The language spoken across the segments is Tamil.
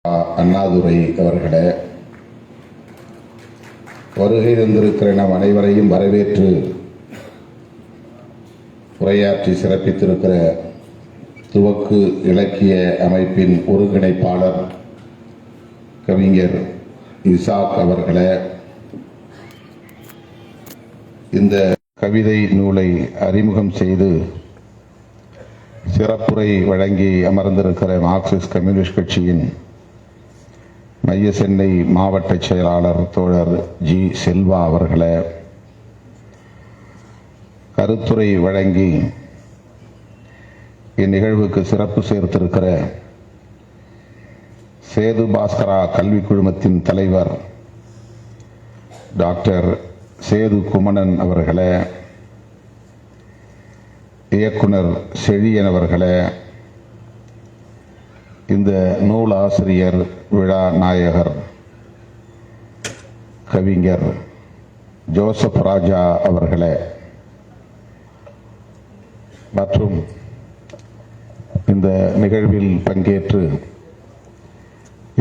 அண்ணாதுரை அவர்களே, வருகை தந்திருக்கிற நம் அனைவரையும் வரவேற்று உரையாற்றி சிறப்பித்திருக்கிற துவக்கு இலக்கிய அமைப்பின் ஒருங்கிணைப்பாளர் கவிஞர் இசாக் அவர்களே, இந்த கவிதை நூலை அறிமுகம் செய்து சிறப்புரை வழங்கி அமர்ந்திருக்கிற மார்க்சிஸ்ட் கம்யூனிஸ்ட் கட்சியின் மைய சென்னை மாவட்ட செயலாளர் தோழர் ஜி செல்வா அவர்களே, கருத்துரை வழங்கி இந்நிகழ்வுக்கு சிறப்பு சேர்த்திருக்கிற சேது பாஸ்கரா கல்விக் குழுமத்தின் தலைவர் டாக்டர் சேது குமணன் அவர்களே, இயக்குனர் செழியன் அவர்களே, இந்த நூல் ஆசிரியர் விழா நாயகர் கவிஞர் ஜோசப் ராஜா அவர்களே மற்றும் இந்த நிகழ்வில் பங்கேற்று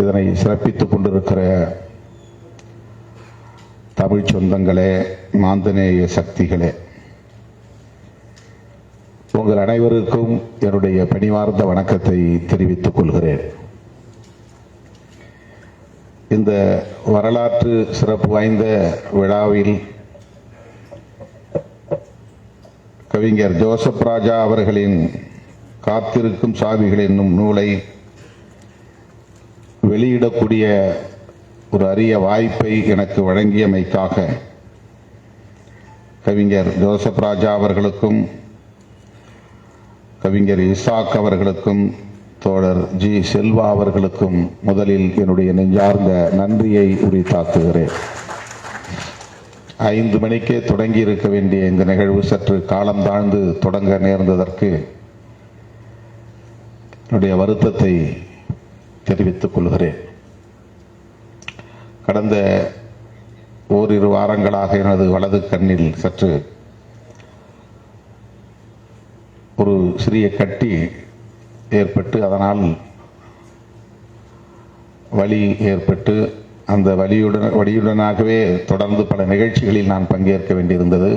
இதனை சிறப்பித்துக் கொண்டிருக்கிற தமிழ் சொந்தங்களே, மாந்தநேய சக்திகளே, உங்கள் அனைவருக்கும் என்னுடைய பணிவார்ந்த வணக்கத்தை தெரிவித்துக் கொள்கிறேன். இந்த வரலாற்று சிறப்பு வாய்ந்த விழாவில் கவிஞர் ஜோசப் ராஜா அவர்களின் காத்திருக்கும் சாவிகள் என்னும் நூலை வெளியிடக்கூடிய ஒரு அரிய வாய்ப்பை எனக்கு வழங்கியமைக்காக கவிஞர் ஜோசப் ராஜா அவர்களுக்கும் கவிஞர் இசாக் அவர்களுக்கும் தோழர் ஜி செல்வா அவர்களுக்கும் முதலில் என்னுடைய நெஞ்சார்ந்த நன்றியை உரித்தாக்குகிறேன். 5 மணிக்கே தொடங்கி இருக்க வேண்டிய இந்த நிகழ்வு சற்று காலம் தாழ்ந்து தொடங்க நேர்ந்ததற்கு என்னுடைய வருத்தத்தை தெரிவித்துக் கொள்கிறேன். கடந்த ஓரிரு வாரங்களாக எனது வலது கண்ணில் சற்று ஒரு சிறிய கட்டி ஏற்பட்டு அதனால் வலி ஏற்பட்டு அந்த வலியுடனாகவே தொடர்ந்து பல நிகழ்ச்சிகளில் நான் பங்கேற்க வேண்டியிருந்தது.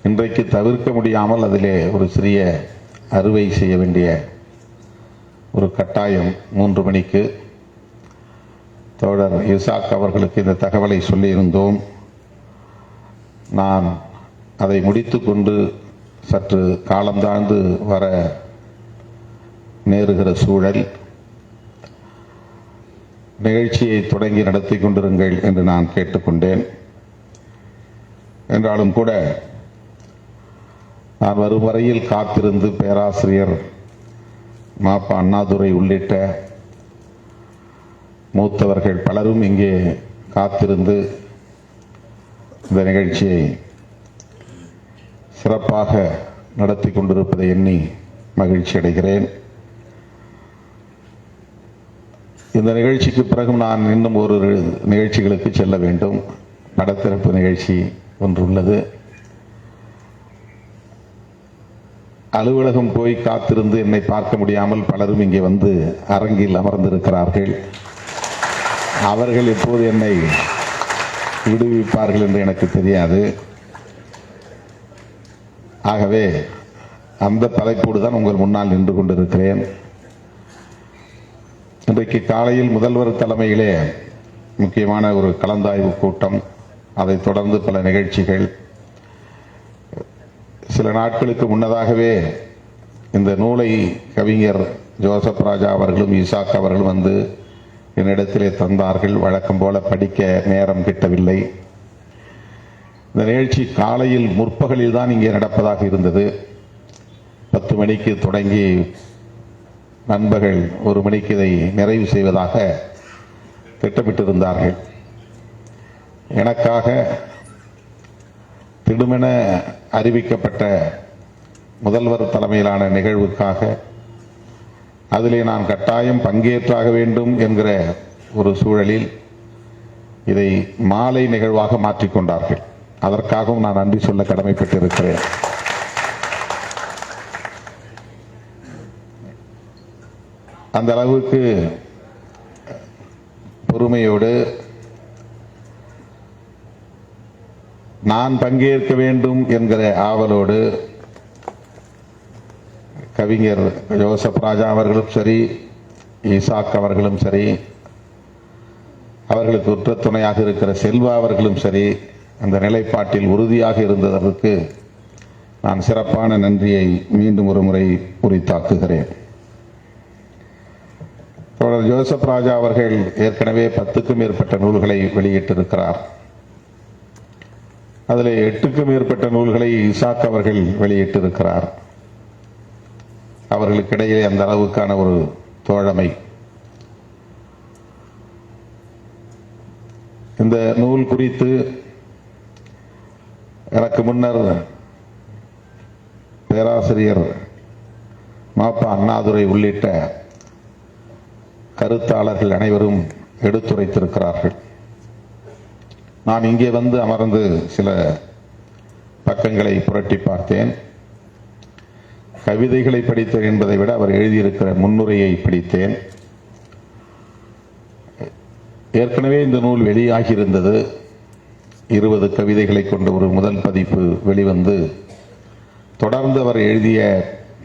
இன்றைக்கு தவிர்க்க முடியாமல் அதிலே ஒரு சிறிய அறுவை செய்ய வேண்டிய ஒரு கட்டாயம் 3 மணிக்கு. தோழர் இசாக் அவர்களுக்கு இந்த தகவலை சொல்லியிருந்தோம். நான் அதை முடித்துக்கொண்டு சற்று காலந்தாழ்ந்து வர நேருகிற சூழல், நிகழ்ச்சியை தொடங்கி நடத்தி கொண்டிருங்கள் என்று நான் கேட்டுக்கொண்டேன். என்றாலும் கூட நான் வரும் வரையில் காத்திருந்து பேராசிரியர் மாப்பா அண்ணாதுரை உள்ளிட்ட மூத்தவர்கள் பலரும் இங்கே காத்திருந்து இந்த நிகழ்ச்சியை சிறப்பாக நடத்தி கொண்டிருப்பதை எண்ணி மகிழ்ச்சி அடைகிறேன். இந்த நிகழ்ச்சிக்கு பிறகு நான் இன்னும் ஒரு நிகழ்ச்சிகளுக்கு செல்ல வேண்டும். நடத்திறப்பு நிகழ்ச்சி ஒன்று உள்ளது. அலுவலகம் போய் காத்திருந்து என்னை பார்க்க முடியாமல் பலரும் இங்கே வந்து அரங்கில் அமர்ந்திருக்கிறார்கள். அவர்கள் எப்போது என்னை விடுவிப்பார்கள் என்று எனக்கு தெரியாது. ஆகவே அந்த தலைப்போடு தான் உங்கள் முன்னால் நின்று கொண்டிருக்கிறேன். இன்றைக்கு காலையில் முதல்வர் தலைமையிலே முக்கியமான ஒரு கலந்தாய்வு கூட்டம், அதைத் தொடர்ந்து பல நிகழ்ச்சிகள். சில நாட்களுக்கு முன்னதாகவே இந்த நூலை கவிஞர் ஜோசப் ராஜா அவர்களும் இசாக் அவர்களும் வந்து என்னிடத்திலே தந்தார்கள். வழக்கம் போல படிக்க நேரம் கிட்டவில்லை. இந்த நிகழ்ச்சி காலையில் முற்பகலில் தான் இங்கே நடப்பதாக இருந்தது. 10 மணிக்கு தொடங்கி நண்பர்கள் 1 மணிக்கு இதை நிறைவு செய்வதாக திட்டமிட்டிருந்தார்கள். எனக்காக திடுமென அறிவிக்கப்பட்ட முதல்வர் தலைமையிலான நிகழ்வுக்காக அதிலே நான் கட்டாயம் பங்கேற்றாக வேண்டும் என்கிற ஒரு சூழலில் இதை மாலை நிகழ்வாக மாற்றிக்கொண்டார்கள். அதற்காகவும் நான் நன்றி சொல்ல கடமைப்பட்டிருக்கிறேன். அந்த அளவுக்கு பொறுமையோடு நான் பங்கேற்க வேண்டும் என்கிற ஆவலோடு கவிஞர் ஜோசப் ராஜா அவர்களும் சரி, ஈசாக் அவர்களும் சரி, அவர்களுக்கு உற்ற துணையாக இருக்கிற செல்வா அவர்களும் சரி, அந்த நிலைப்பாட்டில் உறுதியாக இருந்ததற்கு நான் சிறப்பான நன்றியை மீண்டும் ஒரு முறை உரித்தாக்குகிறேன். தோழர் ஜோசப் ராஜா அவர்கள் ஏற்கனவே 10க்கும் மேற்பட்ட நூல்களை வெளியிட்டிருக்கிறார். அதில் 8க்கும் மேற்பட்ட நூல்களை ஈசாக் அவர்கள் வெளியிட்டிருக்கிறார். அவர்களுக்கிடையே அந்த அளவுக்கான ஒரு தோழமை. இந்த நூல் குறித்து எனக்கு முன்னர் பேராசிரியர் மாப்பா அண்ணாதுரை உள்ளிட்ட கருத்தாளர்கள் அனைவரும் எடுத்துரைத்திருக்கிறார்கள். நான் இங்கே வந்து அமர்ந்து சில பக்கங்களை புரட்டி பார்த்தேன். கவிதைகளை படித்தேன் என்பதை விட அவர் எழுதியிருக்கிற முன்னுரையை படித்தேன். ஏற்கனவே இந்த நூல் வெளியாகியிருந்தது. 20 கவிதைகளை கொண்ட ஒரு முதல் பதிப்பு வெளிவந்து தொடர்ந்து அவர் எழுதிய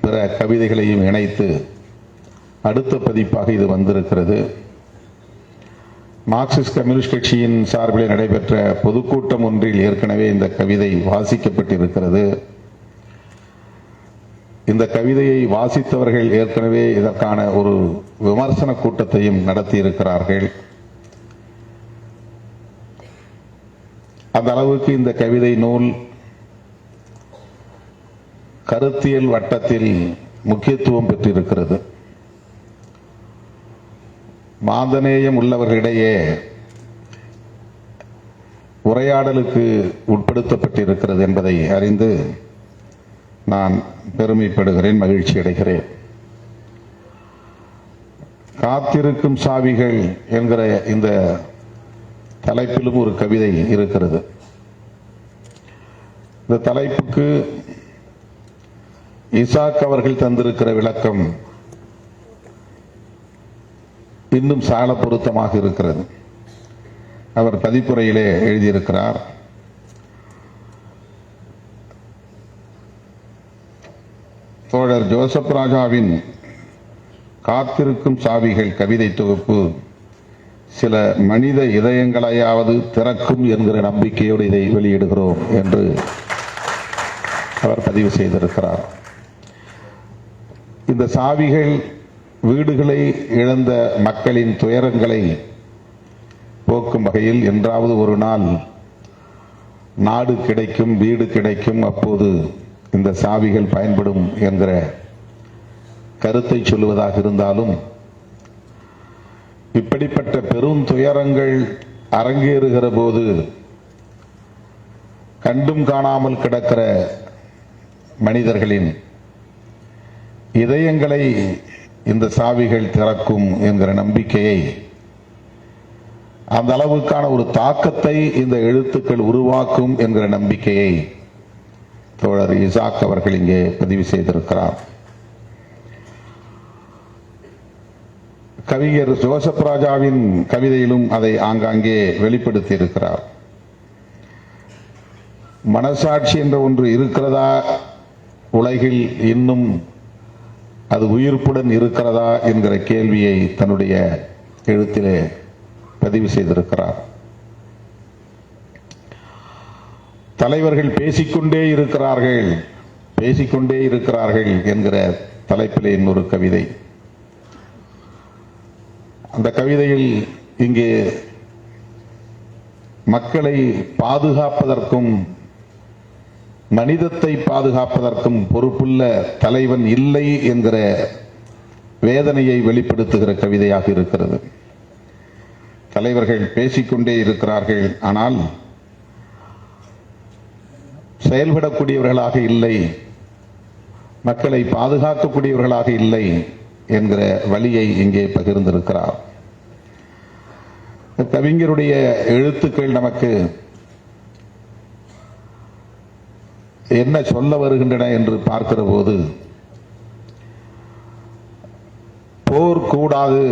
பிற கவிதைகளையும் இணைத்து அடுத்த பதிப்பாக இது வந்திருக்கிறது. மார்க்சிஸ்ட் கம்யூனிஸ்ட் கட்சியின் சார்பில் நடைபெற்ற பொதுக்கூட்டம் ஒன்றில் ஏற்கனவே இந்த கவிதை வாசிக்கப்பட்டிருக்கிறது. இந்த கவிதையை வாசித்தவர்கள் ஏற்கனவே இதற்கான ஒரு விமர்சன கூட்டத்தையும் நடத்தியிருக்கிறார்கள். அந்த அளவுக்கு இந்த கவிதை நூல் கருத்தியல் வட்டத்தில் முக்கியத்துவம் பெற்றிருக்கிறது. மாந்தநேயம் உள்ளவர்களிடையே உரையாடலுக்கு உட்படுத்தப்பட்டிருக்கிறது என்பதை அறிந்து நான் பெருமைப்படுகிறேன், மகிழ்ச்சி அடைகிறேன். காத்திருக்கும் சாவிகள் என்கிற இந்த தலைப்பிலும் ஒரு கவிதை இருக்கிறது. இந்த தலைப்புக்கு ஈசாக் அவர்கள் தந்திருக்கிற விளக்கம் இன்னும் சால பொருத்தமாக இருக்கிறது. அவர் பதிப்புரையிலே எழுதியிருக்கிறார். தோழர் ஜோசப் ராஜாவின் காத்திருக்கும் சாவிகள் கவிதை தொகுப்பு சில மனித இதயங்களையாவது திறக்கும் என்கிற நம்பிக்கையோடு இதை வெளியிடுகிறோம் என்று அவர் பதிவு செய்திருக்கிறார். இந்த சாவிகள் வீடுகளை இழந்த மக்களின் துயரங்களை போக்கும் வகையில் என்றாவது ஒரு நாள் நாடு கிடைக்கும், வீடு கிடைக்கும், அப்போது இந்த சாவிகள் பயன்படும் என்கிற கருத்தை சொல்லுவதாக இருந்தாலும், இப்படிப்பட்ட பெரும் துயரங்கள் அரங்கேறுகிற போது கண்டும் காணாமல் கிடக்கிற மனிதர்களின் இதயங்களை இந்த சாவிகள் திறக்கும் என்கிற நம்பிக்கையை, அந்த அளவுக்கான ஒரு தாக்கத்தை இந்த எழுத்துக்கள் உருவாக்கும் என்கிற நம்பிக்கையை தோழர் ஈசாக் அவர்கள் இங்கே பதிவு செய்திருக்கிறார். கவிஞர் ஜோசப் ராஜாவின் கவிதையிலும் அதை ஆங்காங்கே வெளிப்படுத்தி இருக்கிறார். மனசாட்சி என்ற ஒன்று இருக்கிறதா உலகில், இன்னும் அது உயிர்ப்புடன் இருக்கிறதா என்கிற கேள்வியை தன்னுடைய எழுத்திலே பதிவு செய்திருக்கிறார். தலைவர்கள் பேசிக்கொண்டே இருக்கிறார்கள் என்கிற தலைப்பிலே இன்னொரு கவிதை. அந்த கவிதையில் இங்கே மக்களை பாதுகாப்பதற்கும் மனிதத்தை பாதுகாப்பதற்கும் பொறுப்புள்ள தலைவன் இல்லை என்கிற வேதனையை வெளிப்படுத்துகிற கவிதையாக இருக்கிறது. தலைவர்கள் பேசிக்கொண்டே இருக்கிறார்கள், ஆனால் செயல்படக்கூடியவர்களாக இல்லை, மக்களை பாதுகாக்கக்கூடியவர்களாக இல்லை என்கிற வழியை இங்கே பகிர்ந்திருக்கிறார். கவிஞருடைய எழுத்துக்கள் நமக்கு என்ன சொல்ல வருகின்றன என்று பார்க்கிற போது, போர் கூடாது,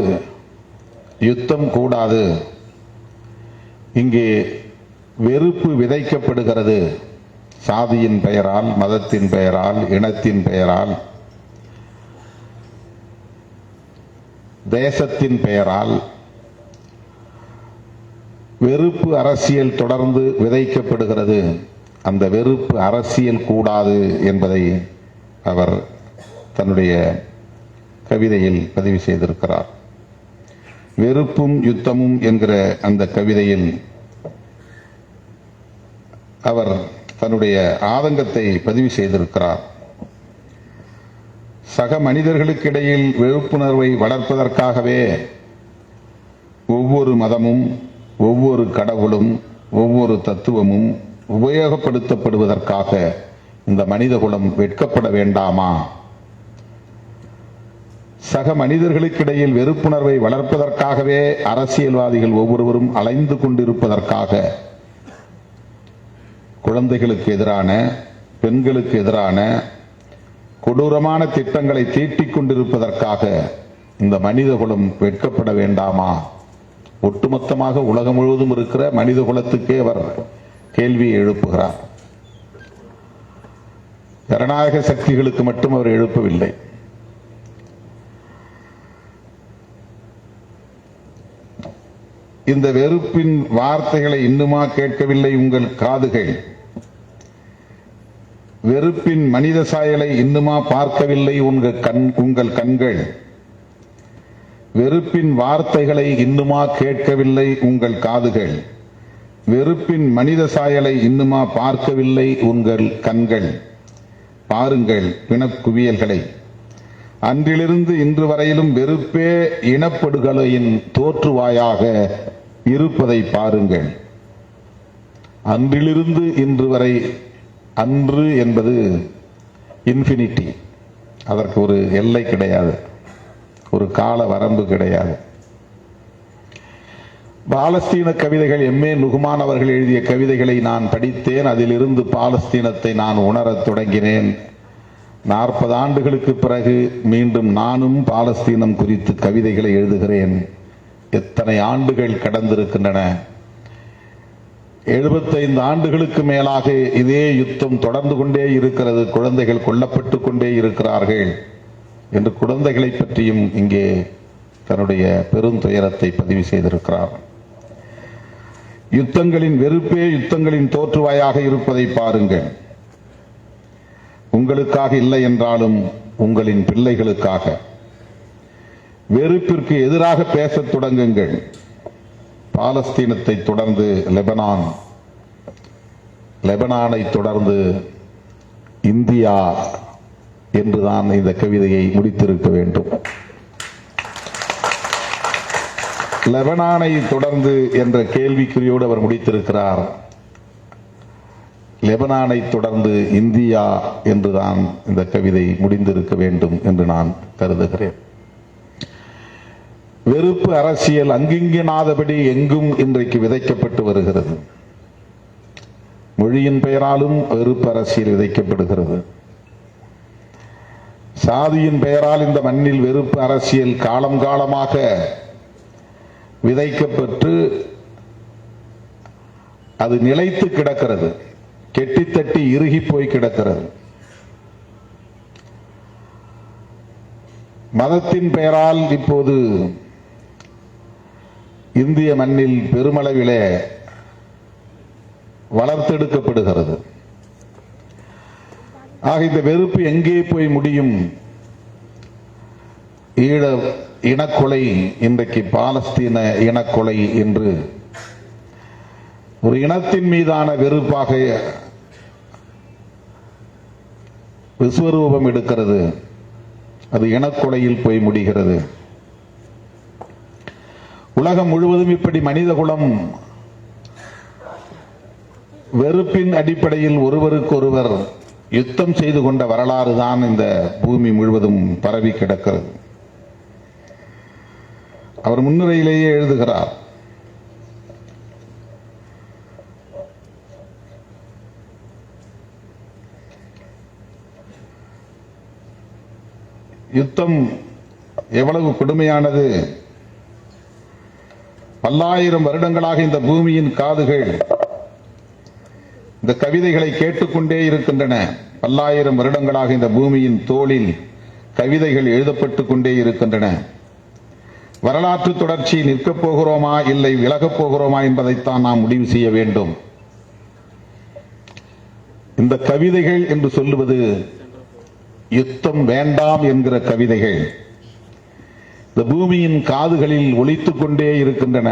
யுத்தம் கூடாது, இங்கே வெறுப்பு விதைக்கப்படுகிறது. சாதியின் பெயரால், மதத்தின் பெயரால், இனத்தின் பெயரால், தேசத்தின் பெயரால் வெறுப்பு அரசியல் தொடர்ந்து விதைக்கப்படுகிறது. அந்த வெறுப்பு அரசியல் கூடாது என்பதை அவர் தன்னுடைய கவிதையில் பதிவு செய்திருக்கிறார். வெறுப்பும் யுத்தமும் என்கிற அந்த கவிதையில் அவர் தன்னுடைய ஆதங்கத்தை பதிவு செய்திருக்கிறார். சக மனிதர்களுக்கிடையில் வெறுப்புணர்வை வளர்ப்பதற்காகவே ஒவ்வொரு மதமும், ஒவ்வொரு கடவுளும், ஒவ்வொரு தத்துவமும் உபயோகப்படுத்தப்படுவதற்காக இந்த மனிதகுலம் வெட்கப்பட வேண்டாமா? சக மனிதர்களுக்கிடையில் வெறுப்புணர்வை வளர்ப்பதற்காகவே அரசியல்வாதிகள் ஒவ்வொருவரும் அலைந்து கொண்டிருப்பதற்காக குழந்தைகளுக்கு எதிரான, பெண்களுக்கு எதிரான கொடூரமான திட்டங்களை தீட்டிக் கொண்டிருப்பதற்காக இந்த மனிதகுலம் வெட்கப்பட வேண்டாமா? ஒட்டுமொத்தமாக உலகம் முழுவதும் இருக்கிற மனித குலத்துக்கே அவர் கேள்வியை எழுப்புகிறார். ஜனநாயக சக்திகளுக்கு மட்டும் அவர் எழுப்பவில்லை. இந்த வெறுப்பின் வார்த்தைகளை இன்னுமா கேட்கவில்லை உங்கள் காதுகள்? வெறுப்பின் மனித சாயலை இன்னுமா பார்க்கவில்லை உங்கள் கண்கள்? வெறுப்பின் வார்த்தைகளை இன்னுமா கேட்கவில்லை உங்கள் காதுகள்? வெறுப்பின் மனித சாயலை இன்னுமா பார்க்கவில்லை உங்கள் கண்கள்? பாருங்கள் பிணக்குவியல்களை. அன்றிலிருந்து இன்று வரையிலும் வெறுப்பே இனப்படுகொலையின் தோற்றுவாயாக இருப்பதை பாருங்கள். அன்றிலிருந்து இன்று வரை, அன்று என்பது இன்ஃபினிட்டி, அதற்கு ஒரு எல்லை கிடையாது, ஒரு கால வரம்பு கிடையாது. பாலஸ்தீன கவிதைகள் எம்ஏ நுகுமான் அவர்கள் எழுதிய கவிதைகளை நான் படித்தேன். அதிலிருந்து பாலஸ்தீனத்தை நான் உணரத் தொடங்கினேன். 40 ஆண்டுகளுக்கு பிறகு மீண்டும் நானும் பாலஸ்தீனம் குறித்து கவிதைகளை எழுதுகிறேன். எத்தனை ஆண்டுகள் கடந்திருக்கின்றன! 75 ஆண்டுகளுக்கு மேலாக இதே யுத்தம் தொடர்ந்து கொண்டே இருக்கிறது. குழந்தைகள் கொல்லப்பட்டுக் கொண்டே இருக்கிறார்கள் என்று குழந்தைகளை பற்றியும் இங்கே தன்னுடைய பெருந்துயரத்தை பதிவு செய்திருக்கிறார். யுத்தங்களின் வெறுப்பே யுத்தங்களின் தோற்றுவாயாக இருப்பதை பாருங்கள். உங்களுக்காக இல்லை என்றாலும் உங்களின் பிள்ளைகளுக்காக வெறுப்பிற்கு எதிராக பேசத் தொடங்குங்கள். பாலஸ்தீனத்தை தொடர்ந்து லெபனான், லெபனானை தொடர்ந்து இந்தியா என்றுதான் இந்த கவிதையை முடித்திருக்க வேண்டும். லெபனானை தொடர்ந்து என்ற கேள்விக்குறியோடு அவர் முடித்திருக்கிறார். லெபனானை தொடர்ந்து இந்தியா என்றுதான் இந்த கவிதை முடிந்திருக்க வேண்டும் என்று நான் கருதுகிறேன். வெறுப்பு அரசியல் அங்கிங்கனாதபடி எங்கும் இன்றைக்கு விதைக்கப்பட்டு வருகிறது. மொழியின் பெயராலும் வெறுப்பு அரசியல் விதைக்கப்படுகிறது. சாதியின் பெயரால் இந்த மண்ணில் வெறுப்பு அரசியல் காலம் காலமாக விதைக்கப்பட்டு அது நிலைத்து கிடக்கிறது, கெட்டித்தட்டி இறுகி போய் கிடக்கிறது. மதத்தின் பெயரால் இப்போது இந்திய மண்ணில் பெருமளவிலே வளர்த்தெடுக்கப்படுகிறது. ஆக இந்த வெறுப்பு எங்கே போய் முடியும்? ஈழ இனக்கொலை இன்றைக்கு பாலஸ்தீன இனக்கொலை என்று ஒரு இனத்தின் மீதான வெறுப்பாக விஸ்வரூபம் எடுக்கிறது. அது இனக்கொலையில் போய் முடிகிறது. உலகம் முழுவதும் இப்படி மனிதகுலம் வெறுப்பின் அடிப்படையில் ஒருவருக்கொருவர் யுத்தம் செய்து கொண்ட வரலாறு தான் இந்த பூமி முழுவதும் பரவி கிடக்கிறது. அவர் முன்னுரையிலேயே எழுதுகிறார், யுத்தம் எவ்வளவு கொடுமையானது, பல்லாயிரம் வருடங்களாக இந்த பூமியின் காதுகள் இந்த கவிதைகளை கேட்டுக்கொண்டே இருக்கின்றன. பல்லாயிரம் வருடங்களாக இந்த பூமியின் தோளில் கவிதைகள் எழுதப்பட்டுக் கொண்டே இருக்கின்றன. வரலாற்று தொடர்ச்சி நிற்கப் போகிறோமா இல்லை விலகப் போகிறோமா என்பதைத்தான் நாம் முடிவு செய்ய வேண்டும். இந்த கவிதைகள் என்று சொல்லுவது யுத்தம் வேண்டாம் என்கிற கவிதைகள் இந்த பூமியின் காதுகளில் ஒலித்துக் கொண்டே இருக்கின்றன.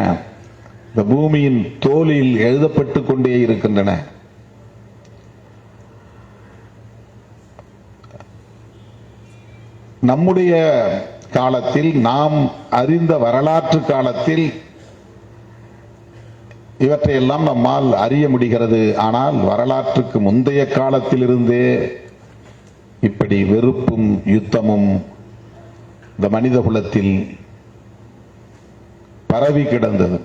இந்த பூமியின் தோலில் எழுதப்பட்டுக் கொண்டே இருக்கின்றன. நம்முடைய காலத்தில் நாம் அறிந்த வரலாற்று காலத்தில் இவற்றையெல்லாம் நம்மால் அறிய முடிகிறது. ஆனால் வரலாற்றுக்கு முந்தைய காலத்திலிருந்தே இப்படி வெறுப்பும் யுத்தமும் இந்த மனித குலத்தில் பரவி கிடந்தது.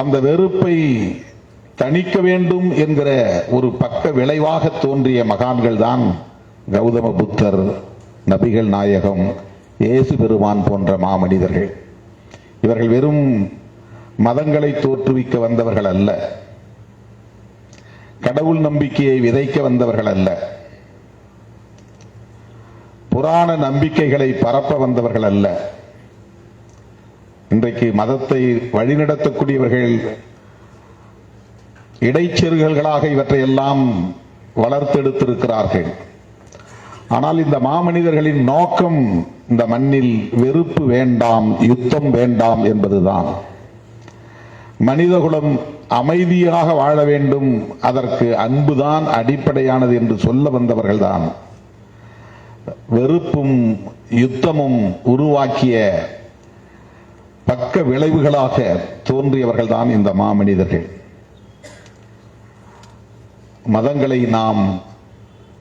அந்த வெறுப்பை தணிக்க வேண்டும் என்கிற ஒரு பக்க விளைவாக தோன்றிய மகான்கள் தான் கௌதம புத்தர், நபிகள் நாயகம், இயேசு பெருமான் போன்ற மாமனிதர்கள். இவர்கள் வெறும் மதங்களை தோற்றுவிக்க வந்தவர்கள் அல்ல, கடவுள் நம்பிக்கையை விதைக்க வந்தவர்கள் அல்ல, புராண நம்பிக்கைகளை பரப்ப வந்தவர்கள் அல்ல. இன்றைக்கு மதத்தை வழிநடத்தக்கூடியவர்கள் இடைச்செருகல்களாக இவற்றையெல்லாம் வளர்த்தெடுத்திருக்கிறார்கள். ஆனால் இந்த மாமனிதர்களின் நோக்கம் இந்த மண்ணில் வெறுப்பு வேண்டாம், யுத்தம் வேண்டாம் என்பதுதான். மனிதகுலம் அமைதியாக வாழ வேண்டும், அதற்கு அன்புதான் அடிப்படையானது என்று சொல்ல வந்தவர்கள்தான். வெறுப்பும் யுத்தமும் உருவாக்கிய பக்க விளைவுகளாக தோன்றியவர்கள் தான் இந்த மாமனிதர்கள். மதங்களை நாம்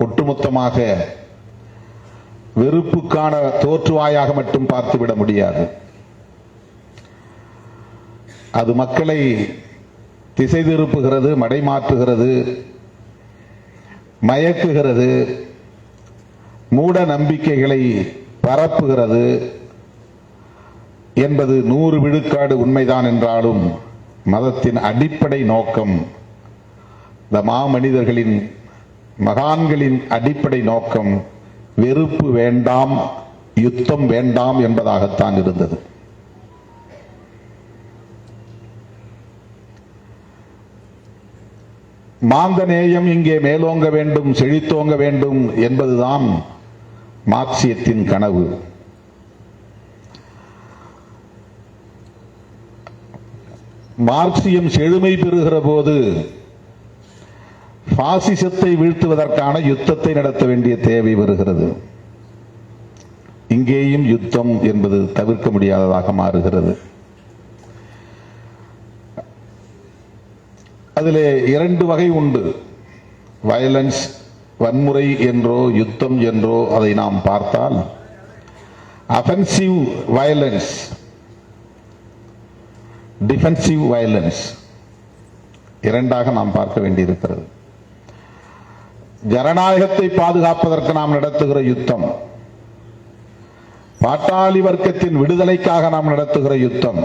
ஒட்டுமொத்தமாக வெறுப்புக்கான தோற்றுவாயாக மட்டும் பார்த்துவிட முடியாது. அது மக்களை திசை திருப்புகிறது, மடைமாற்றுகிறது, மயக்குகிறது, மூட நம்பிக்கைகளை பரப்புகிறது என்பது 100 விழுக்காடு உண்மைதான் என்றாலும் மதத்தின் அடிப்படை நோக்கம், இந்த மாமனிதர்களின் மகான்களின் அடிப்படை நோக்கம் வெறுப்பு வேண்டாம், யுத்தம் வேண்டாம் என்பதாகத்தான் இருந்தது. மாந்த நேயம் இங்கே மேலோங்க வேண்டும், செழித்தோங்க வேண்டும் என்பதுதான் மார்க்சியத்தின் கனவு. மார்க்சியம் செழுமை பெறுகிற போது பாசிசத்தை வீழ்த்துவதற்கான யுத்தத்தை நடத்த வேண்டிய தேவை வருகிறது. இங்கேயும் யுத்தம் என்பது தவிர்க்க முடியாததாக மாறுகிறது. அதிலே 2 வகை உண்டு. வயலன்ஸ், வன்முறை என்றோ யுத்தம் என்றோ அதை நாம் பார்த்தால், அஃபென்சிவ் வயலன்ஸ், டிஃபென்சிவ் வயலன்ஸ் இரண்டாக நாம் பார்க்க வேண்டியிருக்கிறது. ஜனநாயகத்தை பாதுகாப்பதற்கு நாம் நடத்துகிற யுத்தம், பாட்டாளி வர்க்கத்தின் விடுதலைக்காக நாம் நடத்துகிற யுத்தம்,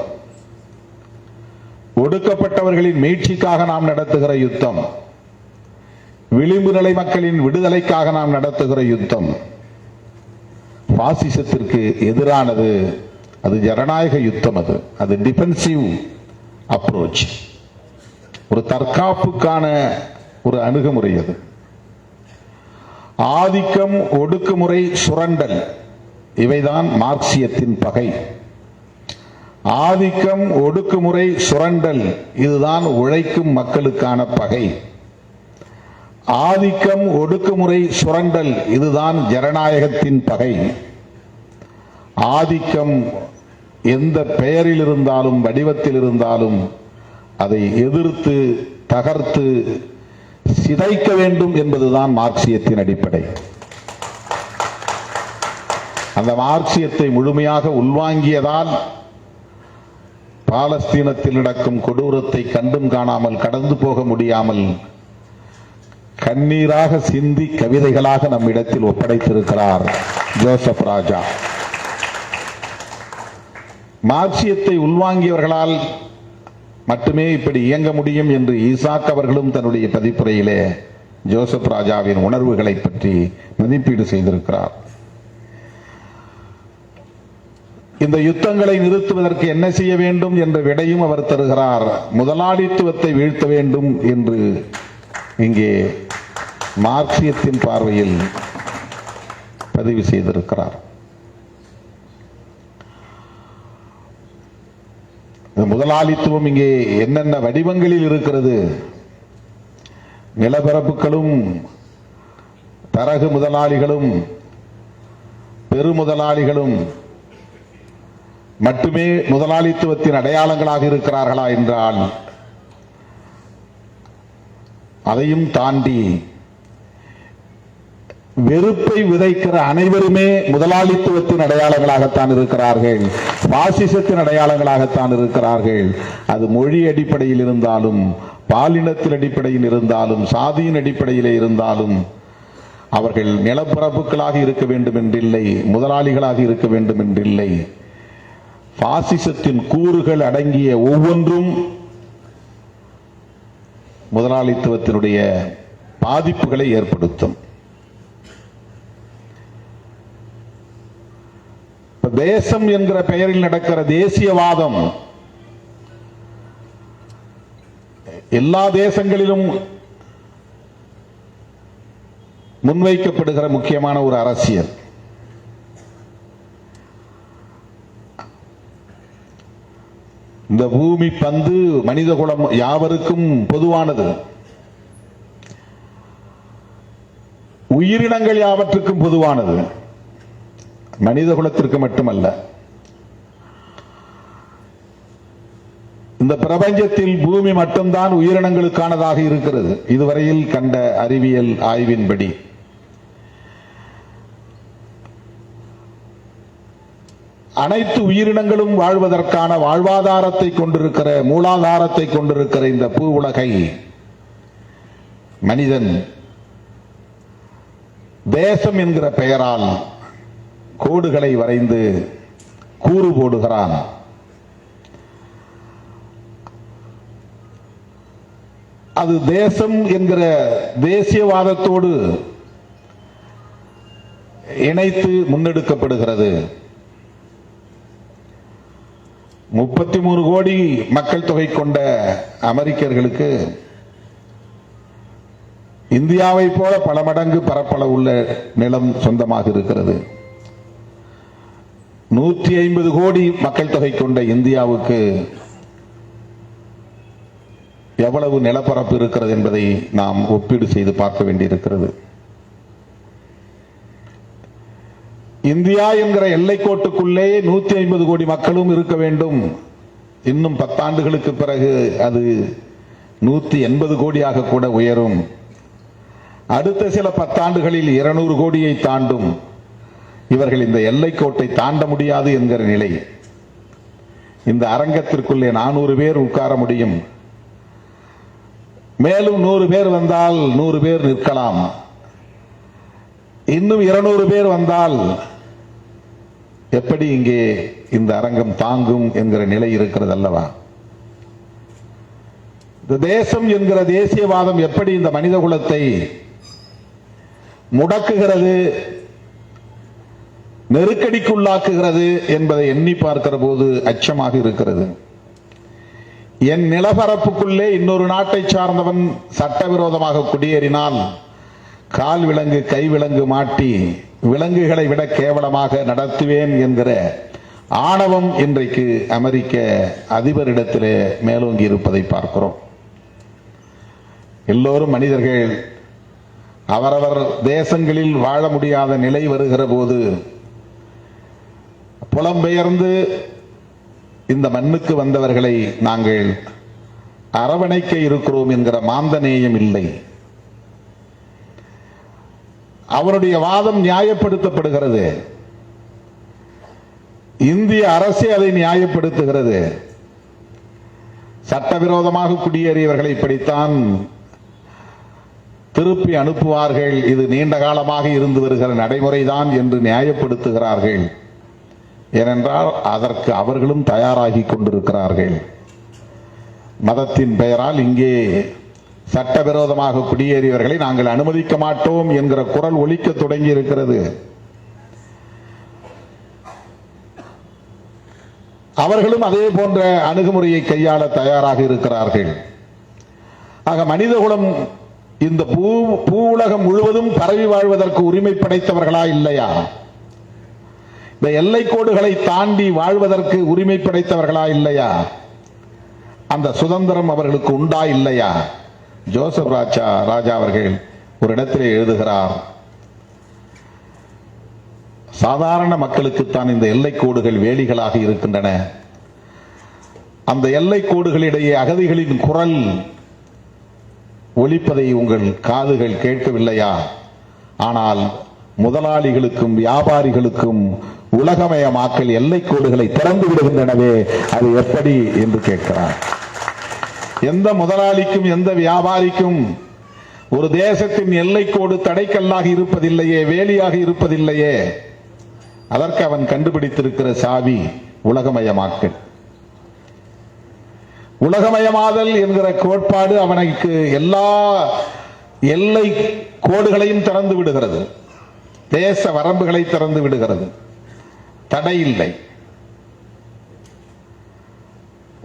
ஒடுக்கப்பட்டவர்களின் மீட்சிக்காக நாம் நடத்துகிற யுத்தம், விளிம்பு நிலை மக்களின் விடுதலைக்காக நாம் நடத்துகிற யுத்தம் பாசிசத்திற்கு எதிரானது. அது ஜனநாயக யுத்தம். அது டிஃபென்சிவ் அப்ரோச், ஒரு தற்காப்புக்கான ஒரு அணுகுமுறை. அது ஆதிக்கம், ஒடுக்குமுறை, சுரண்டல் இவைதான் மார்க்சியத்தின் பகை. ஆதிக்கம், ஒடுக்குமுறை, சுரண்டல் இதுதான் உழைக்கும் மக்களுக்கான பகை. ஆதிக்கம், ஒடுக்குமுறை, சுரண்டல் இதுதான் ஜனநாயகத்தின் பகை. ஆதிக்கம் எந்த பெயரில் இருந்தாலும், வடிவத்தில் இருந்தாலும் அதை எதிர்த்து தகர்த்து சிதைக்க வேண்டும் என்பதுதான் மார்க்சியத்தின் அடிப்படை. அந்த மார்க்சியத்தை முழுமையாக உள்வாங்கியதால் பாலஸ்தீனத்தில் நடக்கும் கொடூரத்தை கண்டும் காணாமல் கடந்து போக முடியாமல் கண்ணீராக சிந்தி கவிதைகளாக நம்மிடத்தில் ஒப்படைத்திருக்கிறார் ஜோசப் ராஜா. மார்க்சியத்தை உள்வாங்கியவர்களால் மட்டுமே இப்படி இயங்க முடியும் என்று ஈசாக் அவர்களும் தன்னுடைய பதிப்புரையிலே ஜோசப் ராஜாவின் உணர்வுகளை பற்றி மதிப்பீடு செய்திருக்கிறார். இந்த யுத்தங்களை நிறுத்துவதற்கு என்ன செய்ய வேண்டும் என்ற விடையும் அவர் தருகிறார். முதலாளித்துவத்தை வீழ்த்த வேண்டும் என்று இங்கே மார்க்சியத்தின் பார்வையில் பதிவு செய்திருக்கிறார். முதலாளித்துவம் இங்கே என்னென்ன வடிவங்களில் இருக்கிறது? நிலப்பரப்புகளும் தரகு முதலாளிகளும் பெருமுதலாளிகளும் மட்டுமே முதலாளித்துவத்தின் அடையாளங்களாக இருக்கிறார்களா என்றால் அதையும் தாண்டி வெறுப்பை விதைக்கிற அனைவருமே முதலாளித்துவத்தின் அடையாளங்களாகத்தான் இருக்கிறார்கள், பாசிசத்தின் அடையாளங்களாகத்தான் இருக்கிறார்கள். அது மொழி அடிப்படையில் இருந்தாலும், பாலினத்தின் அடிப்படையில் இருந்தாலும், சாதியின் அடிப்படையிலே இருந்தாலும் அவர்கள் நிலப்பரப்புகளாக இருக்க வேண்டும் என்றில்லை, முதலாளிகளாக இருக்க வேண்டும் என்றில்லை. பாசிசத்தின் கூறுகள் அடங்கிய ஒவ்வொன்றும் முதலாளித்துவத்தினுடைய பாதிப்புகளை ஏற்படுத்தும். தேசம் என்கிற பெயரில் நடக்கிற தேசியவாதம் எல்லா தேசங்களிலும் முன்வைக்கப்படுகிற முக்கியமான ஒரு அரசியல். இந்த பூமி பந்து மனிதகுலம் யாவருக்கும் பொதுவானது, உயிரினங்கள் யாவற்றுக்கும் பொதுவானது, மனிதகுலத்திற்கு மட்டுமல்ல. இந்த பிரபஞ்சத்தில் பூமி மட்டும்தான் உயிரினங்களுக்கானதாக இருக்கிறது இதுவரையில் கண்ட அறிவியல் ஆய்வின்படி. அனைத்து உயிரினங்களும் வாழ்வதற்கான வாழ்வாதாரத்தை கொண்டிருக்கிற, மூலாதாரத்தை கொண்டிருக்கிற இந்த பூ உலகை மனிதன் தேசம் என்கிற பெயரால் கோடுகளை வரைந்து கூறு போடுகிறான். அது தேசம் என்கிற தேசியவாதத்தோடு இணைத்து முன்னெடுக்கப்படுகிறது. 33 கோடி மக்கள் தொகை கொண்ட அமெரிக்கர்களுக்கு இந்தியாவை போல பல மடங்கு பரப்பளவு உள்ள நிலம் சொந்தமாக இருக்கிறது. 150 கோடி மக்கள் தொகை கொண்ட இந்தியாவுக்கு எவ்வளவு நிலப்பரப்பு இருக்கிறது என்பதை நாம் ஒப்பீடு செய்து பார்க்க வேண்டியிருக்கிறது. இந்தியா என்கிற எல்லைக்கோட்டுக்குள்ளே 150 கோடி மக்களும் இருக்க வேண்டும். இன்னும் 10 ஆண்டுகளுக்கு பிறகு அது 180 கோடியாக கூட உயரும். அடுத்த சில 10 ஆண்டுகளில் 200 கோடியை தாண்டும். இவர்கள் இந்த எல்லைக்கோட்டை தாண்ட முடியாது என்கிற நிலை. இந்த அரங்கத்திற்குள்ளே 400 பேர் உட்கார முடியும். மேலும் 100 பேர் வந்தால் 100 பேர் நிற்கலாம். இன்னும் 200 பேர் வந்தால் எப்படி இங்கே இந்த அரங்கம் தாங்கும் என்கிற நிலை இருக்கிறது அல்லவா? இந்த தேசம் என்கிற தேசியவாதம் எப்படி இந்த மனித குலத்தை முடக்குகிறது, நெருக்கடிக்குள்ளாக்குகிறது என்பதை எண்ணி பார்க்கிற போது அச்சமாக இருக்கிறது. என் நிலப்பரப்புக்குள்ளே இன்னொரு நாட்டை சார்ந்தவன் சட்டவிரோதமாக குடியேறினால் கால் விலங்கு கை விலங்கு மாட்டி விலங்குகளை விட கேவலமாக நடத்துவேன் என்கிற ஆணவம் இன்றைக்கு அமெரிக்க அதிபரிடத்திலே மேலோங்கி இருப்பதை பார்க்கிறோம். எல்லோரும் மனிதர்கள். அவரவர் தேசங்களில் வாழ முடியாத நிலை வருகிற போது புலம்பெயர்ந்து இந்த மண்ணுக்கு வந்தவர்களை நாங்கள் அரவணைக்க இருக்கிறோம் என்கிற மாந்தநேயம் இல்லை. அவருடைய வாதம் நியாயப்படுத்தப்படுகிறது. இந்திய அரசு அதை நியாயப்படுத்துகிறது. சட்டவிரோதமாக குடியேறியவர்களை இப்படித்தான் திருப்பி அனுப்புவார்கள், இது நீண்ட காலமாக இருந்து வருகிற நடைமுறைதான் என்று நியாயப்படுத்துகிறார்கள். ஏனென்றால் அதற்கு அவர்களும் தயாராகி கொண்டிருக்கிறார்கள். மதத்தின் பெயரால் இங்கே சட்டவிரோதமாக குடியேறியவர்களை நாங்கள் அனுமதிக்க மாட்டோம் என்கிற குரல் ஒலிக்க தொடங்கி இருக்கிறது. அவர்களும் அதே போன்ற அணுகுமுறையை கையாள தயாராக இருக்கிறார்கள். ஆக மனிதகுலம் இந்த பூ உலகம் முழுவதும் பரவி வாழ்வதற்கு உரிமை படைத்தவர்களா இல்லையா? இந்த எல்லை கோடுகளை தாண்டி வாழ்வதற்கு உரிமை படைத்தவர்களா இல்லையா? அந்த சுதந்திரம் அவர்களுக்கு உண்டா இல்லையா? ஜோசப் ராஜா அவர்கள் ஒரு இடத்திலே எழுதுகிறார், சாதாரண மக்களுக்குத்தான் இந்த எல்லை கோடுகள் வேலிகளாக இருக்கின்றன. அந்த எல்லை கோடுகளிடையே அகதிகளின் குரல் ஒலிப்பதை உங்கள் காதுகள் கேட்கவில்லையா? ஆனால் முதலாளிகளுக்கும் வியாபாரிகளுக்கும் உலகமயமாக்கல் எல்லை கோடுகளை திறந்து விடுகின்றனவே, அது எப்படி என்று கேட்கிறார். எந்த முதலாளிக்கும் எந்த வியாபாரிக்கும் ஒரு தேசத்தின் எல்லை கோடு தடைக்கல்லாக இருப்பதில்லையே, வேலியாக இருப்பதில்லையே. அதற்கு அவன் கண்டுபிடித்திருக்கிற சாவி உலகமயமாக்கல். உலகமயமாதல் என்கிற கோட்பாடு அவனுக்கு எல்லா எல்லை கோடுகளையும் திறந்து விடுகிறது, தேச வரம்புகளை திறந்து விடுகிறது, தடை இல்லை.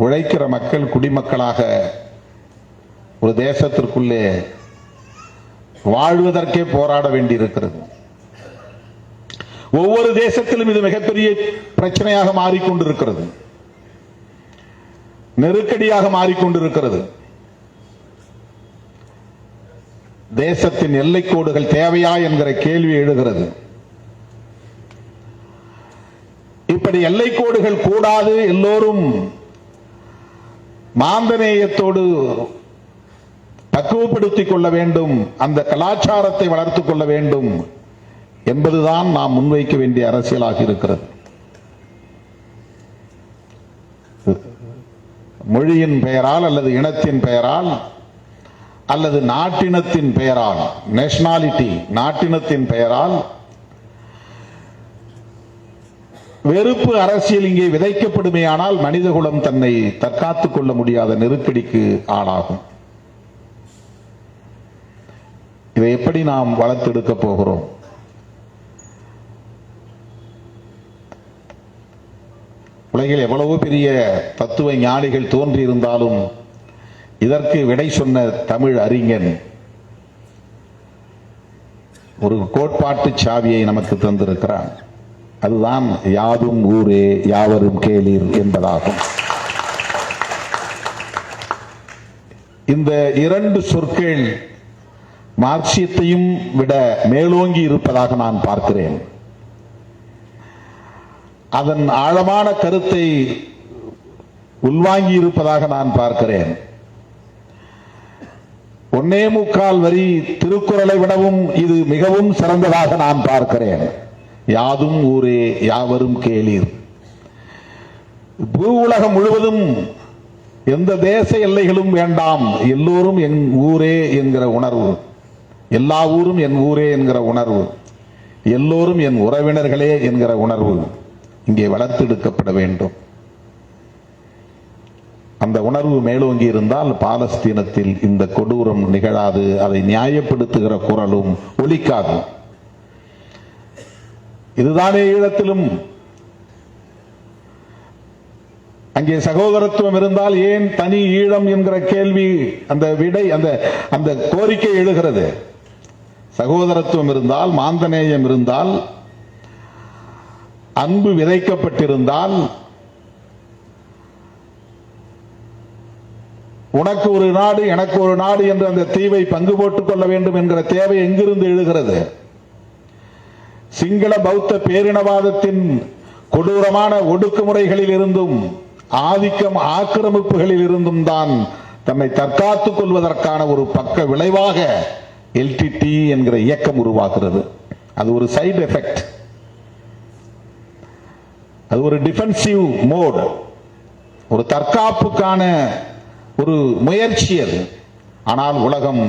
உழைக்கிற மக்கள் குடிமக்களாக ஒரு தேசத்திற்குள்ளே வாழ்வதற்கே போராட வேண்டியிருக்கிறது. ஒவ்வொரு தேசத்திலும் இது மிகப்பெரிய பிரச்சனையாக மாறிக்கொண்டிருக்கிறது, நெருக்கடியாக மாறிக்கொண்டிருக்கிறது. தேசத்தின் எல்லை கோடுகள் தேவையா என்கிற கேள்வி எழுகிறது. இப்படி எல்லை கோடுகள் கூடாது, எல்லோரும் மாந்தநேயத்தோடு பக்குவப்படுத்திக் கொள்ள வேண்டும், அந்த கலாச்சாரத்தை வளர்த்துக் கொள்ள வேண்டும் என்பதுதான் நாம் முன்வைக்க வேண்டிய அரசியலாக இருக்கிறது. மொழியின் பெயரால் அல்லது இனத்தின் பெயரால் அல்லது நாட்டினத்தின் பெயரால், நேஷனாலிட்டி நாட்டினத்தின் பெயரால் வெறுப்பு அரசியல் இங்கே விதைக்கப்படுமேயானால் மனிதகுலம் தன்னை தற்காத்துக் கொள்ள முடியாத நெருக்கடிக்கு ஆளாகும். இதை எப்படி நாம் வளர்த்தெடுக்க போகிறோம்? உலகில் எவ்வளவு பெரிய தத்துவ ஞானிகள் தோன்றியிருந்தாலும் இதற்கு விடை சொன்ன தமிழ் அறிஞன் ஒரு கோட்பாட்டு சாவியை நமக்கு தந்திருக்கிறான். அதுதான் யாதும் ஊரே யாவரும் கேளீர் என்பதாகும். இந்த இரண்டு சொற்கள் மார்க்சியத்தையும் விட மேலோங்கி இருப்பதாக நான் பார்க்கிறேன். அதன் ஆழமான கருத்தை உள்வாங்கி இருப்பதாக நான் பார்க்கிறேன். 1.25 வரி திருக்குறளை விடவும் இது மிகவும் சிறந்ததாக நான் பார்க்கிறேன். யாதும் ஊரே யாவரும் கேளீர். பூ உலகம் முழுவதும் எந்த தேச எல்லைகளும் வேண்டாம், எல்லோரும் என் ஊரே என்கிற உணர்வு, எல்லா ஊரும் என் ஊரே என்கிற உணர்வு, எல்லோரும் என் உறவினர்களே என்கிற உணர்வு இங்கே வளர்த்தெடுக்கப்பட வேண்டும். அந்த உணர்வு மேலோங்கி இருந்தால் பாலஸ்தீனத்தில் இந்த கொடூரம் நிகழாது, அதை நியாயப்படுத்துகிற குரலும் ஒலிக்காது. இதுதானே ஈழத்திலும். அங்கே சகோதரத்துவம் இருந்தால் ஏன் தனி ஈழம் என்கிற கேள்வி, அந்த விடை, அந்த கோரிக்கை எழுகிறது. சகோதரத்துவம் இருந்தால், மாந்தநேயம் இருந்தால், அன்பு விதைக்கப்பட்டிருந்தால், உனக்கு ஒரு நாடு எனக்கு ஒரு நாடு என்று அந்த தீவை பங்கு போட்டுக் கொள்ள வேண்டும் என்கிற தேவை எங்கிருந்து எழுகிறது? சிங்கள பௌத்த பேரினவாதத்தின் கொடூரமான ஒடுக்குமுறைகளில் இருந்தும் ஆதிக்கம் ஆக்கிரமிப்புகளில் இருந்தும் தான் தன்னை தற்காத்துக் கொள்வதற்கான ஒரு பக்க விளைவாக எல்டிடி என்கிற இயக்கம் உருவாக்குகிறது. அது ஒரு சைடு எஃபெக்ட், அது ஒரு டிஃபென்சிவ் மோட், ஒரு தற்காப்புக்கான ஒரு முயற்சி அது. ஆனால் உலகம்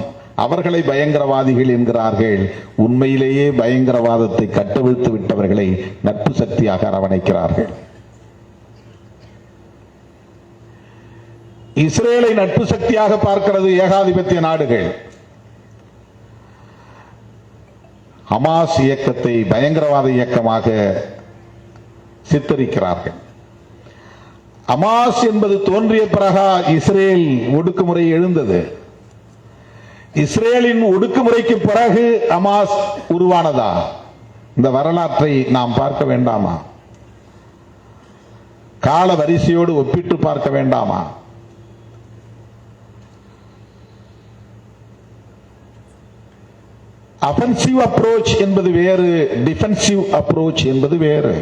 அவர்களை பயங்கரவாதிகள் என்கிறார்கள். உண்மையிலேயே பயங்கரவாதத்தை கட்டவிழ்த்து விட்டவர்களை நட்பு சக்தியாக அரவணைக்கிறார்கள். இஸ்ரேலை நட்பு சக்தியாக பார்க்கிறது ஏகாதிபத்திய நாடுகள். ஹமாஸ் இயக்கத்தை பயங்கரவாத இயக்கமாக சித்தரிக்கிறார்கள். ஹமாஸ் என்பது தோன்றிய பிறகு இஸ்ரேல் ஒடுக்குமுறை எழுந்தது. இஸ்ரேலின் ஒடுக்குமுறைக்கு பிறகு ஹமாஸ் உருவானதா? இந்த வரலாற்றை நாம் பார்க்க வேண்டாமா? கால வரிசையோடு ஒப்பிட்டு பார்க்க வேண்டாமா? அஃபென்சிவ் அப்ரோச் என்பது வேறு, டிஃபென்சிவ் அப்ரோச் என்பது வேறு.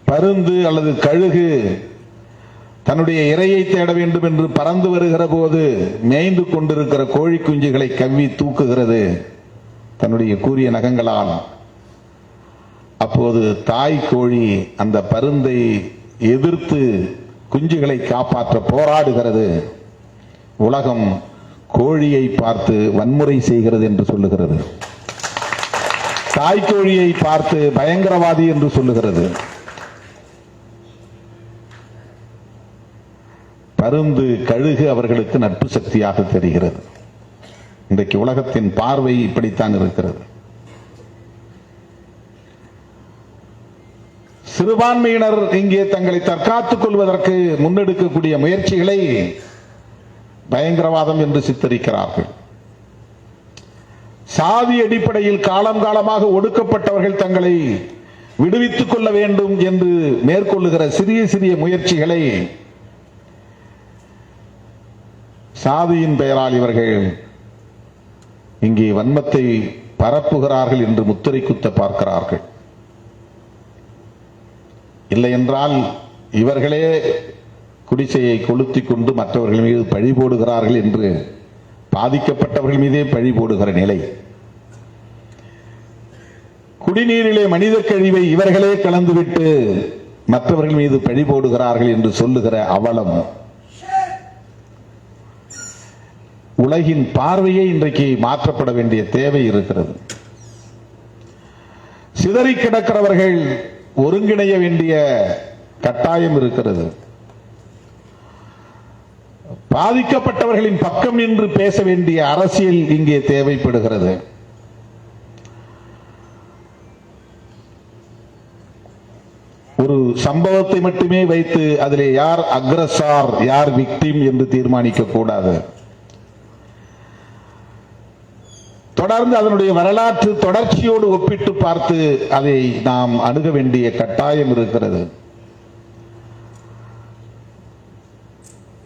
பருந்து அல்லது கழுகு தன்னுடைய இரையை தேட வேண்டும் என்று பறந்து வருகிற போது மேய்ந்து கொண்டிருக்கிற கோழி குஞ்சுகளை கவ்வி தூக்குகிறது தன்னுடைய கூரிய நகங்களால். அப்போது தாய் கோழி அந்த பருந்தை எதிர்த்து குஞ்சுகளை காப்பாற்ற போராடுகிறது. உலகம் கோழியை பார்த்து வன்முறை செய்கிறது என்று சொல்லுகிறது. தாய்க்கோழியை பார்த்து பயங்கரவாதி என்று சொல்லுகிறது. பருந்து கழுகு அவர்களுக்கு நட்பு சக்தியாக தெரிகிறது. இன்றைக்கு உலகத்தின் பார்வை இப்படித்தான் இருக்கிறது. சிறுபான்மையினர் இங்கே தங்களை தற்காத்துக் கொள்வதற்கு முன்னெடுக்கக்கூடிய முயற்சிகளை பயங்கரவாதம் என்று சித்தரிக்கிறார்கள். சாதி அடிப்படையில் காலம் காலமாக ஒடுக்கப்பட்டவர்கள் தங்களை விடுவித்துக் கொள்ள வேண்டும் என்று மேற்கொள்ளுகிற சிறிய சிறிய முயற்சிகளை சாதியின் பெயரால் இவர்கள் இங்கே வன்மத்தை பரப்புகிறார்கள் என்று முத்திரை குத்த பார்க்கிறார்கள். இல்லை என்றால் இவர்களே குடிசையை கொளுத்திக் கொண்டு மற்றவர்கள் மீது பழி போடுகிறார்கள் என்று பாதிக்கப்பட்டவர்கள் மீதே பழி போடுகிற நிலை. குடிநீரிலே மனித கழிவை இவர்களே கலந்துவிட்டு மற்றவர்கள் மீது பழி போடுகிறார்கள் என்று சொல்லுகிற அவலம். உலகின் பார்வையை இன்றைக்கு மாற்றப்பட வேண்டிய தேவை இருக்கிறது. சிதறி கிடக்கிறவர்கள் ஒருங்கிணைய வேண்டிய கட்டாயம் இருக்கிறது. பாதிக்கப்பட்டவர்களின் பக்கம் நின்று பேச வேண்டிய அரசியல் இங்கே தேவைப்படுகிறது. ஒரு சம்பவத்தை மட்டுமே வைத்து அதிலே யார் அக்ரஸார் யார் விக்டிம் என்று தீர்மானிக்க கூடாது. தொடர்ந்து அதனுடைய வரலாற்று தொடர்ச்சியோடு ஒப்பிட்டு பார்த்து அதை நாம் அணுக வேண்டிய கட்டாயம் இருக்கிறது.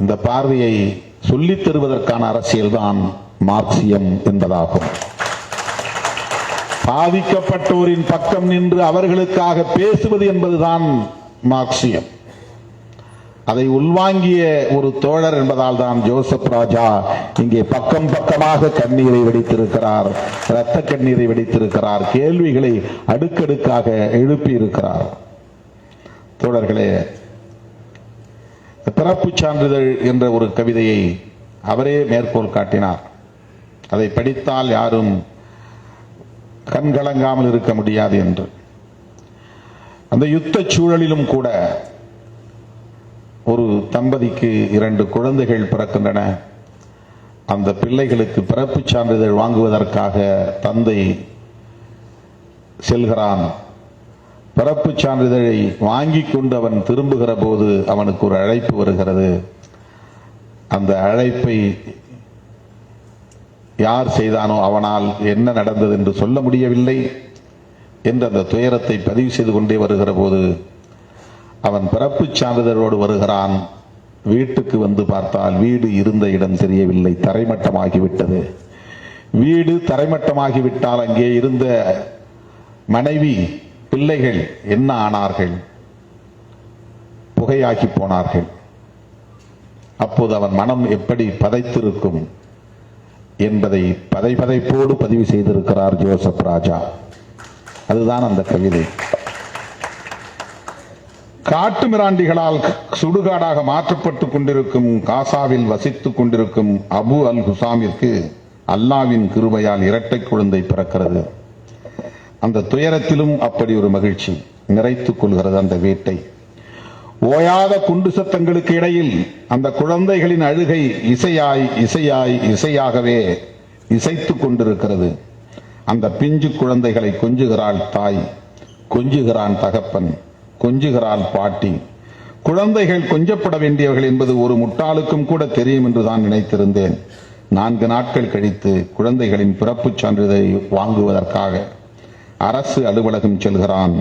இந்த பார்வையை சொல்லித் தருவதற்கான அரசியல் தான் மார்க்சியம் என்பதாகும். பாதிக்கப்பட்டோரின் பக்கம் நின்று அவர்களுக்காக பேசுவது என்பதுதான் மார்க்சியம். அதை உள்வாங்கிய ஒரு தோழர் என்பதால் தான் ஜோசப் ராஜா இங்கே பக்கம் பக்கமாக கண்ணீரை வெடித்திருக்கிறார், இரத்த கண்ணீரை வெடித்திருக்கிறார், கேள்விகளை அடுக்கடுக்காக எழுப்பி இருக்கிறார். தோழர்களே, பிறப்புச் சான்றிதழ் என்ற ஒரு கவிதையை அவரே மேற்கோள் காட்டினார். அதை படித்தால் யாரும் கண்கலங்காமல் இருக்க முடியாது என்று. அந்த யுத்த சூழலிலும் கூட ஒரு தம்பதிக்கு 2 குழந்தைகள் பிறக்கின்றன. அந்த பிள்ளைகளுக்கு பிறப்புச் சான்றிதழ் வாங்குவதற்காக தந்தை செல்கிறான். பிறப்புச் சான்றிதழை வாங்கிக் கொண்டு அவன் திரும்புகிற போது அவனுக்கு ஒரு அழைப்பு வருகிறது. அந்த அழைப்பை யார் செய்தானோ அவனால் என்ன நடந்தது என்று சொல்ல முடியவில்லை என்று அந்த துயரத்தை பதிவு செய்து கொண்டே வருகிற போது அவன் பிறப்புச் சான்றிதழோடு வருகிறான். வீட்டுக்கு வந்து பார்த்தால் வீடு இருந்த இடம் தெரியவில்லை, தரைமட்டமாகிவிட்டது. வீடு தரைமட்டமாகிவிட்டால் அங்கே இருந்த மனைவி பிள்ளைகள் என்ன ஆனார்கள்? புகையாகி போனார்கள். அப்போது அவன் மனம் எப்படி பதைத்திருக்கும் என்பதை பதைப்போடு பதிவு செய்திருக்கிறார் ஜோசப் ராஜா. அதுதான் அந்த கவிதை. காட்டு மிராண்டிகளால் சுடுகாடாக மாற்றப்பட்டுக் கொண்டிருக்கும் காசாவில் வசித்துக் கொண்டிருக்கும் அபு அல் ஹுசாமிற்கு அல்லாவின் கிருபையால் இரட்டை குழந்தை பிறக்கிறது. அந்த துயரத்திலும் அப்படி ஒரு மகிழ்ச்சி நிறைத்துக் கொள்கிறது அந்த வீட்டை. ஓயாத குண்டு சத்தங்களுக்கு இடையில் அந்த குழந்தைகளின் அழுகை இசையாய் இசையாய் இசையாகவே இசைத்துக் கொண்டிருக்கிறது. அந்த பிஞ்சு குழந்தைகளை கொஞ்சுகிறாள் தாய், கொஞ்சுகிறான் தகப்பன், கொஞ்சுகிறாள் பாட்டி. குழந்தைகள் கொஞ்சப்பட வேண்டியவர்கள் என்பது ஒரு முட்டாளுக்கும் கூட தெரியும் என்று தான் நினைத்திருந்தேன். 4 நாட்கள் கழித்து குழந்தைகளின் பிறப்புச் சான்றிதழை வாங்குவதற்காக அரசு அலுவலகம் செல்கிறான்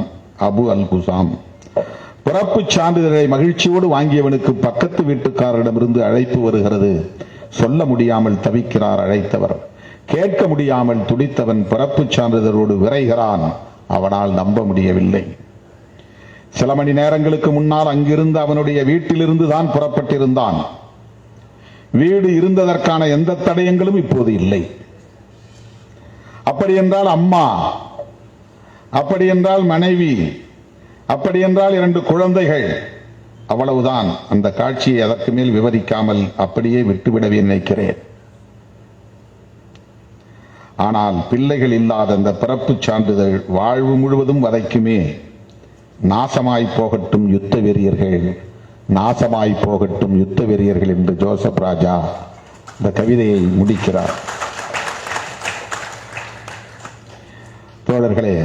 அபு அல் ஹுசாம். பிறப்புச் சான்றிதழை மகிழ்ச்சியோடு வாங்கியவனுக்கு பக்கத்து வீட்டுக்காரரிடமிருந்து அழைப்பு வருகிறது. சொல்ல முடியாமல் தவிக்கிறார் அழைத்தவர். கேட்க முடியாமல் துடித்தவன் பிறப்புச் சான்றிதழோடு விரைகிறான். அவனால் நம்ப முடியவில்லை. சில மணி நேரங்களுக்கு முன்னால் அங்கிருந்து அவனுடைய வீட்டிலிருந்து தான் புறப்பட்டிருந்தான். வீடு இருந்ததற்கான எந்த தடயங்களும் இப்போது இல்லை. அப்படி என்றால் அம்மா, அப்படி என்றால் மனைவி, அப்படி என்றால் 2 குழந்தைகள், அவ்வளவுதான். அந்த காட்சியை அதற்கு மேல் விவரிக்காமல் அப்படியே விட்டுவிடவே நினைக்கிறேன். ஆனால் பிள்ளைகள் இல்லாத அந்த பிறப்புச் சான்றிதழ் வாழ்வு முழுவதும் வதைக்குமே. நாசமாய் போகட்டும் யுத்த வெறியர்கள், நாசமாய் போகட்டும் யுத்த வெறியர்கள் என்று ஜோசப் ராஜா இந்த கவிதையை முடிக்கிறார். தோழர்களே,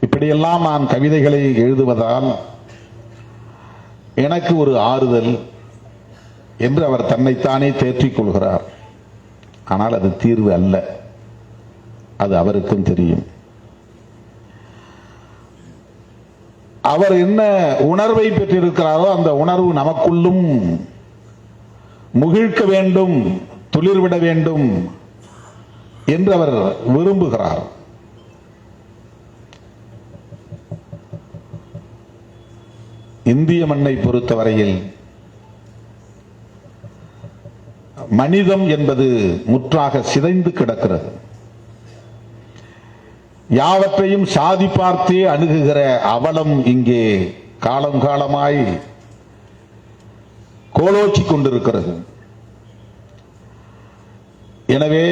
இப்படியெல்லாம் நான் கவிதைகளை எழுதுவதால் எனக்கு ஒரு ஆறுதல் என்று அவர் தன்னைத்தானே தேற்றிக் கொள்கிறார். ஆனால் அது தீர்வு அல்ல, அது அவருக்கும் தெரியும். அவர் என்ன உணர்வை பெற்றிருக்கிறாரோ அந்த உணர்வு நமக்குள்ளும் முகிழ்க்க வேண்டும், துளிர்விட வேண்டும் என்று அவர் விரும்புகிறார். இந்திய மண்ணை பொறுத்தவரையில் மனிதம் என்பது முற்றாக சிதைந்து கிடக்கிறது. யாவற்றையும் சாதி பார்த்தே அணுகுகிற அவலம் இங்கே காலம் காலமாய் கோலோச்சி கொண்டிருக்கிறது. எனவே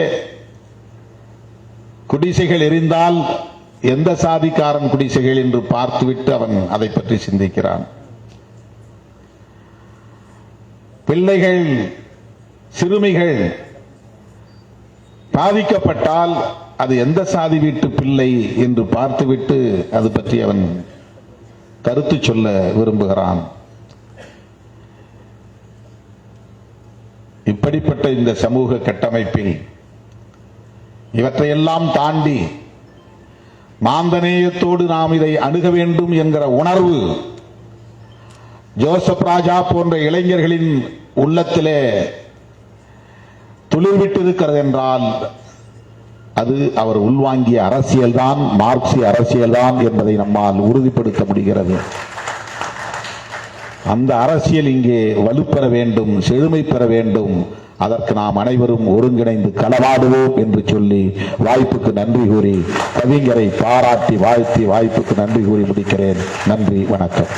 குடிசைகள் எரிந்தால் எந்த சாதிக்காரன் குடிசைகள் என்று பார்த்துவிட்டு அவன் அதை பற்றி சிந்திக்கிறான். பிள்ளைகள், சிறுமிகள் பாதிக்கப்பட்டால் அது எந்த சாதி வீட்டு பிள்ளை என்று பார்த்துவிட்டு அது பற்றி அவன் கருத்து சொல்ல விரும்புகிறான். இப்படிப்பட்ட இந்த சமூக கட்டமைப்பில் இவற்றையெல்லாம் தாண்டி மாந்தநேயத்தோடு நாம் இதை அணுக வேண்டும் என்கிற உணர்வு ஜோசப் ராஜா போன்ற இளைஞர்களின் உள்ளத்திலே துளிர்விட்டிருக்கிறது என்றால் அது அவர் உள்வாங்கிய அரசியல்தான், மார்க்சிய அரசியல்தான் என்பதை நம்மால் உறுதிப்படுத்த முடிகிறது. அந்த அரசியல் இங்கே வலுப்பெற வேண்டும், செழுமை பெற வேண்டும். அதற்கு நாம் அனைவரும் ஒருங்கிணைந்து களவாடுவோம் என்று சொல்லி வாய்ப்புக்கு நன்றி கூறி, கவிஞரை பாராட்டி வாழ்த்தி வாய்ப்புக்கு நன்றி கூறி முடிக்கிறேன். நன்றி, வணக்கம்.